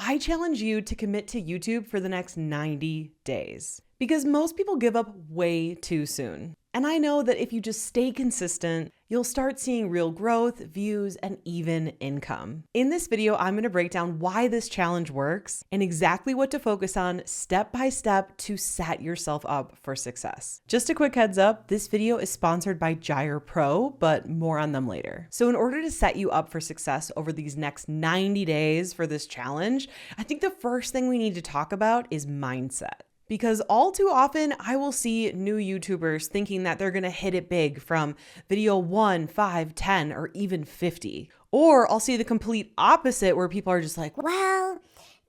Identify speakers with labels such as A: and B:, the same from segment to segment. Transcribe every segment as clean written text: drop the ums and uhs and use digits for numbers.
A: I challenge you to commit to YouTube for the next 90 days because most people give up way too soon. And I know that if you just stay consistent, you'll start seeing real growth, views, and even income. In this video, I'm going to break down why this challenge works and exactly what to focus on step by step to set yourself up for success. Just a quick heads up, this video is sponsored by Gyre Pro, but more on them later. So in order to set you up for success over these next 90 days for this challenge, I think the first thing we need to talk about is mindset. Because all too often, I will see new YouTubers thinking that they're gonna hit it big from video 1, 5, 10, or even 50. Or I'll see the complete opposite where people are just like,
B: well,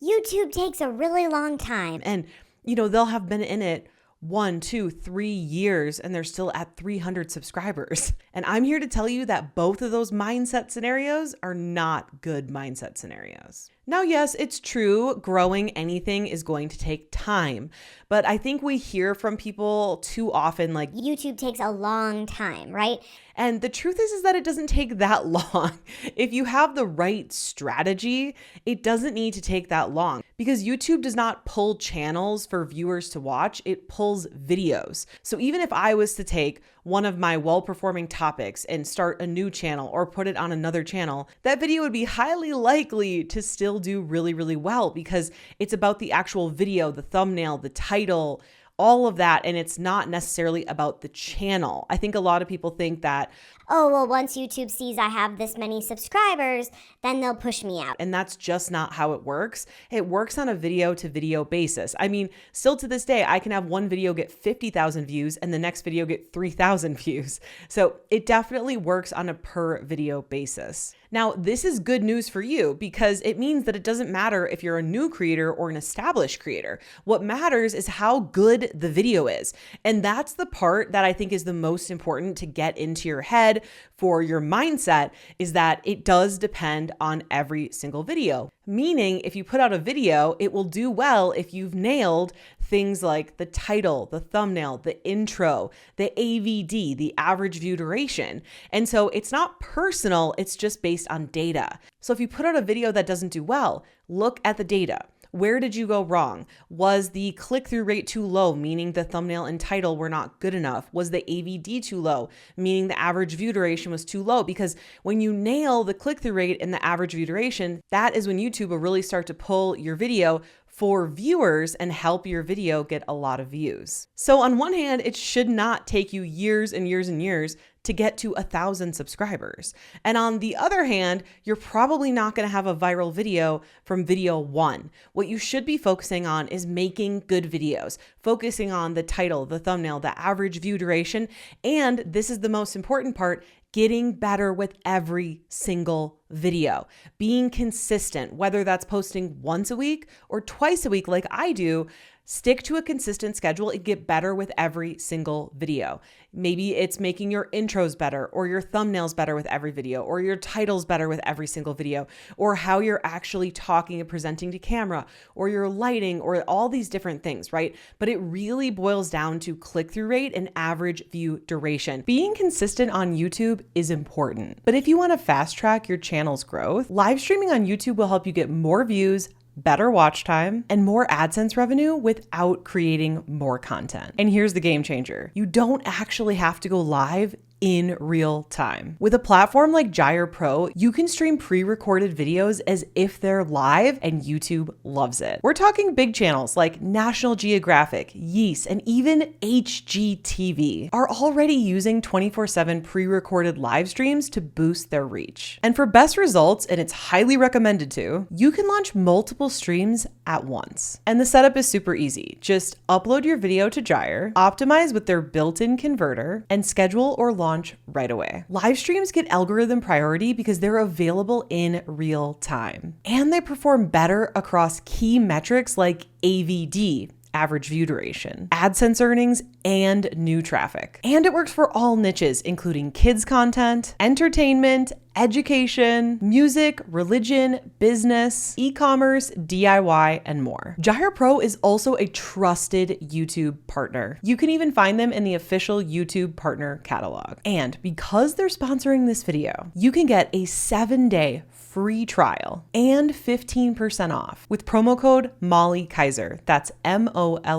B: YouTube takes a really long time.
A: And, they'll have been in it 1, 2, 3 years and they're still at 300 subscribers. And I'm here to tell you that both of those mindset scenarios are not good mindset scenarios. Now, yes, it's true, growing anything is going to take time, but I think we hear from people too often like,
B: YouTube takes a long time, right?
A: And the truth is that it doesn't take that long. If you have the right strategy, it doesn't need to take that long because YouTube does not pull channels for viewers to watch, it pulls videos. So even if I was to take one of my well-performing topics and start a new channel or put it on another channel, that video would be highly likely to still do really, really well because it's about the actual video, the thumbnail, the title, all of that, and it's not necessarily about the channel. I think a lot of people think that,
B: oh, well, once YouTube sees I have this many subscribers, then they'll push me out.
A: And that's just not how it works. It works on a video to video basis. I mean, still to this day, I can have one video get 50,000 views and the next video get 3,000 views. So it definitely works on a per video basis. Now, this is good news for you because it means that it doesn't matter if you're a new creator or an established creator. What matters is how good the video is. And that's the part that I think is the most important to get into your head for your mindset, is that it does depend on every single video. Meaning, if you put out a video, it will do well if you've nailed things like the title, the thumbnail, the intro, the AVD, the average view duration. And so it's not personal, it's just based on data. So if you put out a video that doesn't do well, look at the data. Where did you go wrong? Was the click-through rate too low, meaning the thumbnail and title were not good enough? Was the AVD too low, meaning the average view duration was too low? Because when you nail the click-through rate and the average view duration, that is when YouTube will really start to pull your video for viewers and help your video get a lot of views. So on one hand, it should not take you years and years and years to get to 1,000 subscribers. And on the other hand, you're probably not gonna have a viral video from video 1. What you should be focusing on is making good videos, focusing on the title, the thumbnail, the average view duration, and this is the most important part, getting better with every single video, being consistent, whether that's posting once a week or twice a week like I do. Stick to a consistent schedule and get better with every single video. Maybe it's making your intros better or your thumbnails better with every video or your titles better with every single video or how you're actually talking and presenting to camera or your lighting or all these different things, right? But it really boils down to click-through rate and average view duration. Being consistent on YouTube is important. But if you want to fast track your channel's growth, live streaming on YouTube will help you get more views, better watch time, and more AdSense revenue without creating more content. And here's the game changer. You don't actually have to go live in real time. With a platform like Gyre Pro, you can stream pre-recorded videos as if they're live and YouTube loves it. We're talking big channels like National Geographic, Yeast, and even HGTV are already using 24/7 pre-recorded live streams to boost their reach. And for best results, and it's highly recommended to, you can launch multiple streams at once. And the setup is super easy. Just upload your video to Gyre, optimize with their built-in converter, and schedule or launch right away. Live streams get algorithm priority because they're available in real time. And they perform better across key metrics like AVD, average view duration, AdSense earnings, and new traffic. And it works for all niches, including kids content, entertainment, education, music, religion, business, e-commerce, DIY, and more. Gyre Pro is also a trusted YouTube partner. You can even find them in the official YouTube partner catalog. And because they're sponsoring this video, you can get a 7-day free trial and 15% off with promo code Molly Keiser. That's MOLLYKEYSER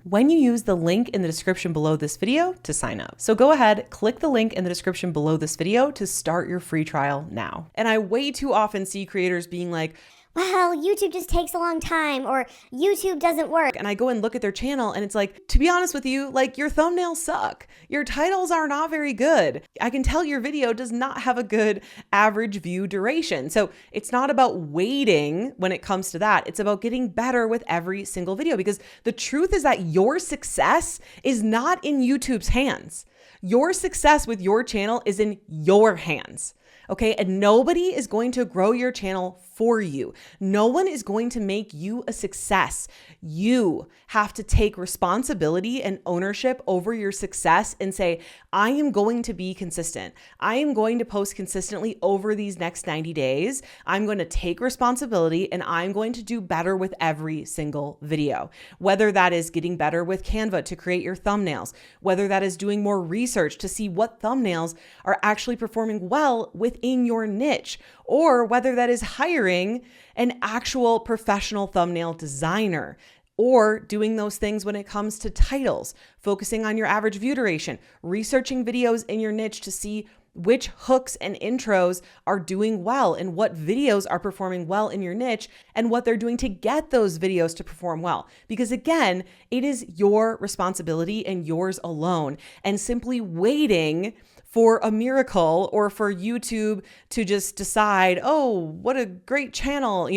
A: when you use the link in the description below this video to sign up. So go ahead, click the link in the description below this video to start your free trial now. And I way too often see creators being like,
B: well, YouTube just takes a long time, or YouTube doesn't work.
A: and I go and look at their channel and it's like, to be honest with you, like your thumbnails suck. Your titles are not very good. I can tell your video does not have a good average view duration. So it's not about waiting when it comes to that. It's about getting better with every single video, because the truth is that your success is not in YouTube's hands. Your success with your channel is in your hands. Okay. And nobody is going to grow your channel for you. No one is going to make you a success. You have to take responsibility and ownership over your success and say, I am going to be consistent. I am going to post consistently over these next 90 days. I'm going to take responsibility and I'm going to do better with every single video. Whether that is getting better with Canva to create your thumbnails, whether that is doing more research to see what thumbnails are actually performing well within your niche, or whether that is hiring an actual professional thumbnail designer, or doing those things when it comes to titles, focusing on your average view duration, researching videos in your niche to see which hooks and intros are doing well and what videos are performing well in your niche and what they're doing to get those videos to perform well. Because again, it is your responsibility and yours alone. And simply waiting for a miracle or for YouTube to just decide, oh, what a great channel,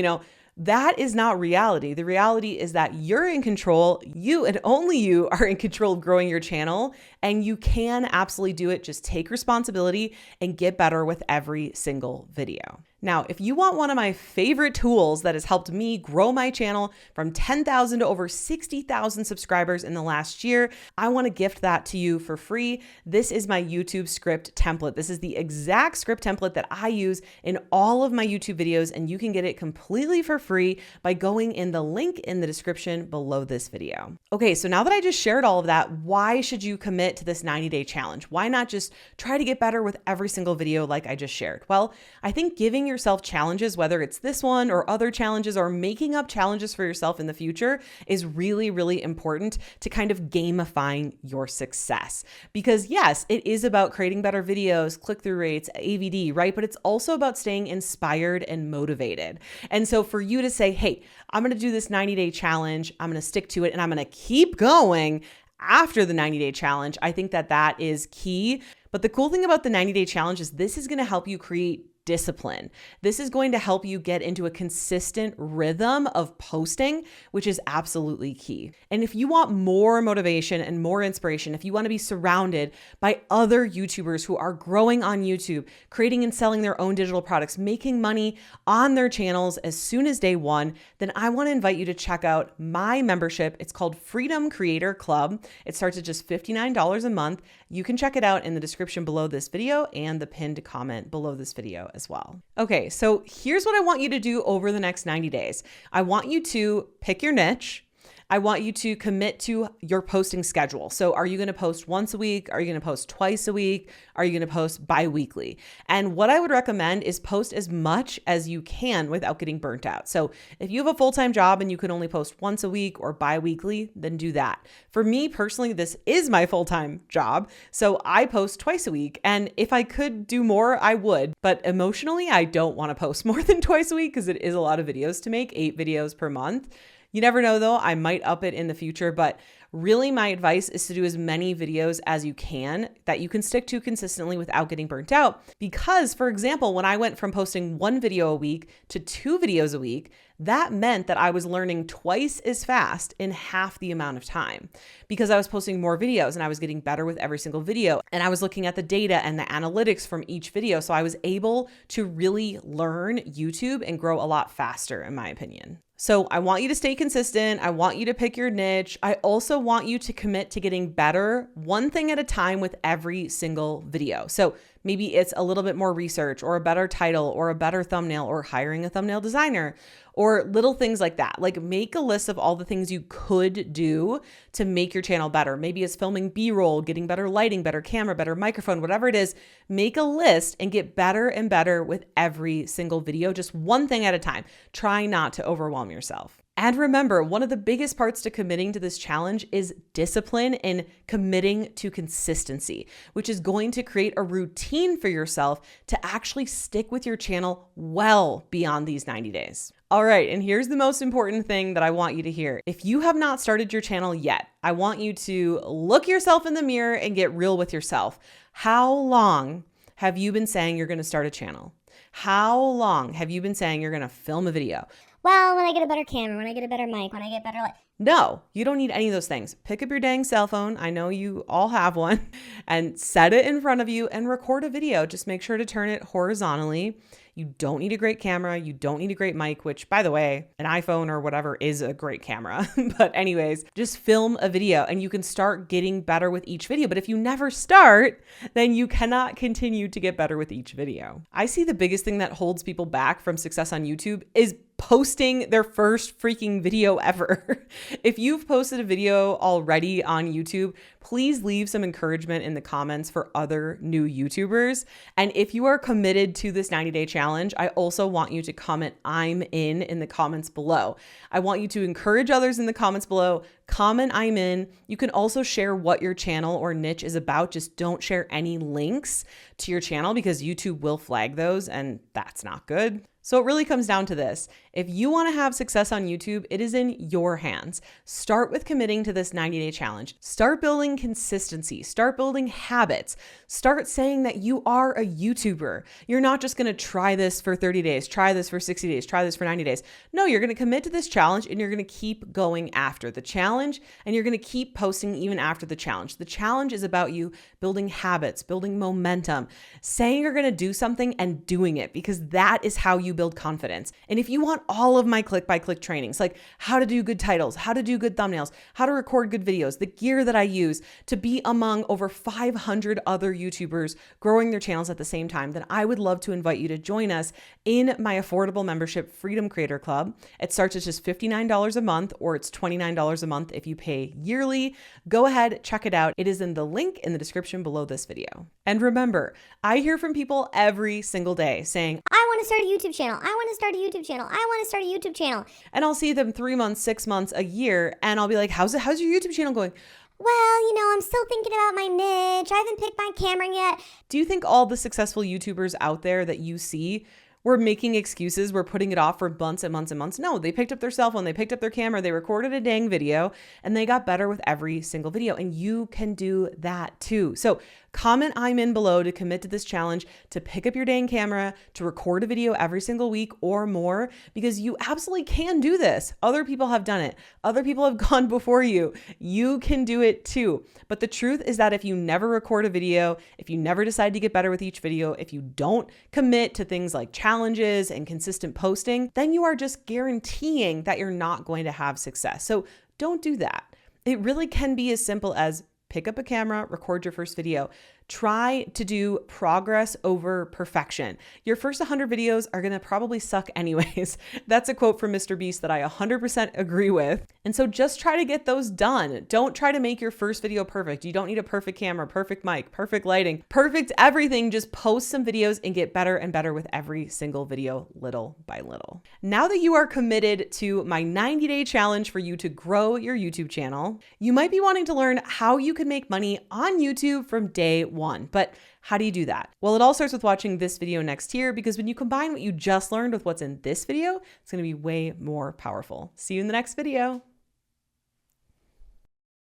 A: that is not reality. The reality is that you're in control. You and only you are in control of growing your channel, and you can absolutely do it. Just take responsibility and get better with every single video. Now, if you want one of my favorite tools that has helped me grow my channel from 10,000 to over 60,000 subscribers in the last year, I want to gift that to you for free. This is my YouTube script template. This is the exact script template that I use in all of my YouTube videos, and you can get it completely for free by going in the link in the description below this video. Okay, so now that I just shared all of that, why should you commit to this 90-day challenge? Why not just try to get better with every single video like I just shared? Well, I think giving yourself challenges, whether it's this one or other challenges or making up challenges for yourself in the future, is really, really important to kind of gamifying your success. Because yes, it is about creating better videos, click-through rates, AVD, right? But it's also about staying inspired and motivated. And so for you to say, hey, I'm going to do this 90-day challenge, I'm going to stick to it, and I'm going to keep going after the 90-day challenge, I think that is key. But the cool thing about the 90-day challenge is this is going to help you create discipline. This is going to help you get into a consistent rhythm of posting, which is absolutely key. And if you want more motivation and more inspiration, if you want to be surrounded by other YouTubers who are growing on YouTube, creating and selling their own digital products, making money on their channels as soon as day one, then I want to invite you to check out my membership. It's called Freedom Creator Club. It starts at just $59 a month. You can check it out in the description below this video and the pinned comment below this video as well. Okay, so here's what I want you to do over the next 90 days. I want you to pick your niche. I want you to commit to your posting schedule. So are you going to post once a week? Are you going to post twice a week? Are you going to post bi-weekly? And what I would recommend is post as much as you can without getting burnt out. So if you have a full-time job and you can only post once a week or bi-weekly, then do that. For me personally, this is my full-time job. So I post twice a week. And if I could do more, I would. But emotionally, I don't want to post more than twice a week because it is a lot of videos to make, 8 videos per month. You never know though, I might up it in the future, but really my advice is to do as many videos as you can that you can stick to consistently without getting burnt out. Because for example, when I went from posting 1 video a week to 2 videos a week, that meant that I was learning twice as fast in half the amount of time because I was posting more videos and I was getting better with every single video. And I was looking at the data and the analytics from each video. So I was able to really learn YouTube and grow a lot faster, in my opinion. So I want you to stay consistent. I want you to pick your niche. I also want you to commit to getting better one thing at a time with every single video. So maybe it's a little bit more research or a better title or a better thumbnail or hiring a thumbnail designer or little things like that. Like make a list of all the things you could do to make your channel better. Maybe it's filming B-roll, getting better lighting, better camera, better microphone, whatever it is. Make a list and get better and better with every single video, just one thing at a time. Try not to overwhelm yourself. And remember, one of the biggest parts to committing to this challenge is discipline and committing to consistency, which is going to create a routine for yourself to actually stick with your channel well beyond these 90 days. All right, and here's the most important thing that I want you to hear. If you have not started your channel yet, I want you to look yourself in the mirror and get real with yourself. How long have you been saying you're going to start a channel? How long have you been saying you're going to film a video?
B: Well, when I get a better camera, when I get a better mic, when I get better light.
A: No, you don't need any of those things. Pick up your dang cell phone. I know you all have one, and set it in front of you and record a video. Just make sure to turn it horizontally. You don't need a great camera. You don't need a great mic, which by the way, an iPhone or whatever is a great camera. But anyways, just film a video and you can start getting better with each video. But if you never start, then you cannot continue to get better with each video. I see the biggest thing that holds people back from success on YouTube is posting their first freaking video ever. If you've posted a video already on YouTube, please leave some encouragement in the comments for other new YouTubers. And if you are committed to this 90-day challenge, I also want you to comment "I'm in" the comments below. I want you to encourage others in the comments below. Comment "I'm in." You can also share what your channel or niche is about. Just don't share any links to your channel because YouTube will flag those and that's not good. So it really comes down to this. If you want to have success on YouTube, it is in your hands. Start with committing to this 90-day challenge. Start building consistency. Start building habits. Start saying that you are a YouTuber. You're not just going to try this for 30 days, try this for 60 days, try this for 90 days. No, you're going to commit to this challenge and you're going to keep going after the challenge and you're going to keep posting even after the challenge. The challenge is about you building habits, building momentum, saying you're going to do something and doing it because that is how you build confidence. And if you want all of my click-by-click trainings, like how to do good titles, how to do good thumbnails, how to record good videos, the gear that I use to be among over 500 other YouTubers growing their channels at the same time, then I would love to invite you to join us in my affordable membership, Freedom Creator Club. It starts at just $59 a month, or it's $29 a month if you pay yearly. Go ahead, check it out. It is in the link in the description below this video. And remember, I hear from people every single day saying,
B: I want to start a YouTube channel. I want to start a YouTube channel. I want to start a YouTube channel.
A: And I'll see them 3 months, 6 months, a year, and I'll be like, how's your YouTube channel going?
B: Well, I'm still thinking about my niche. I haven't picked my camera yet.
A: Do you think all the successful YouTubers out there that you see were making excuses, were putting it off for months and months and months? No, they picked up their cell phone, they picked up their camera, they recorded a dang video, and they got better with every single video. And you can do that too. So comment "I'm in" below to commit to this challenge, to pick up your dang camera, to record a video every single week or more, because you absolutely can do this. Other people have done it. Other people have gone before you. You can do it too. But the truth is that if you never record a video, if you never decide to get better with each video, if you don't commit to things like challenges and consistent posting, then you are just guaranteeing that you're not going to have success. So don't do that. It really can be as simple as pick up a camera, record your first video. Try to do progress over perfection. Your first 100 videos are going to probably suck anyways. That's a quote from Mr. Beast that I 100% agree with. And so just try to get those done. Don't try to make your first video perfect. You don't need a perfect camera, perfect mic, perfect lighting, perfect everything. Just post some videos and get better and better with every single video, little by little. Now that you are committed to my 90-day challenge for you to grow your YouTube channel, you might be wanting to learn how you can make money on YouTube from day one. But how do you do that? Well, it all starts with watching this video next here, because when you combine what you just learned with what's in this video, it's going to be way more powerful. See you in the next video.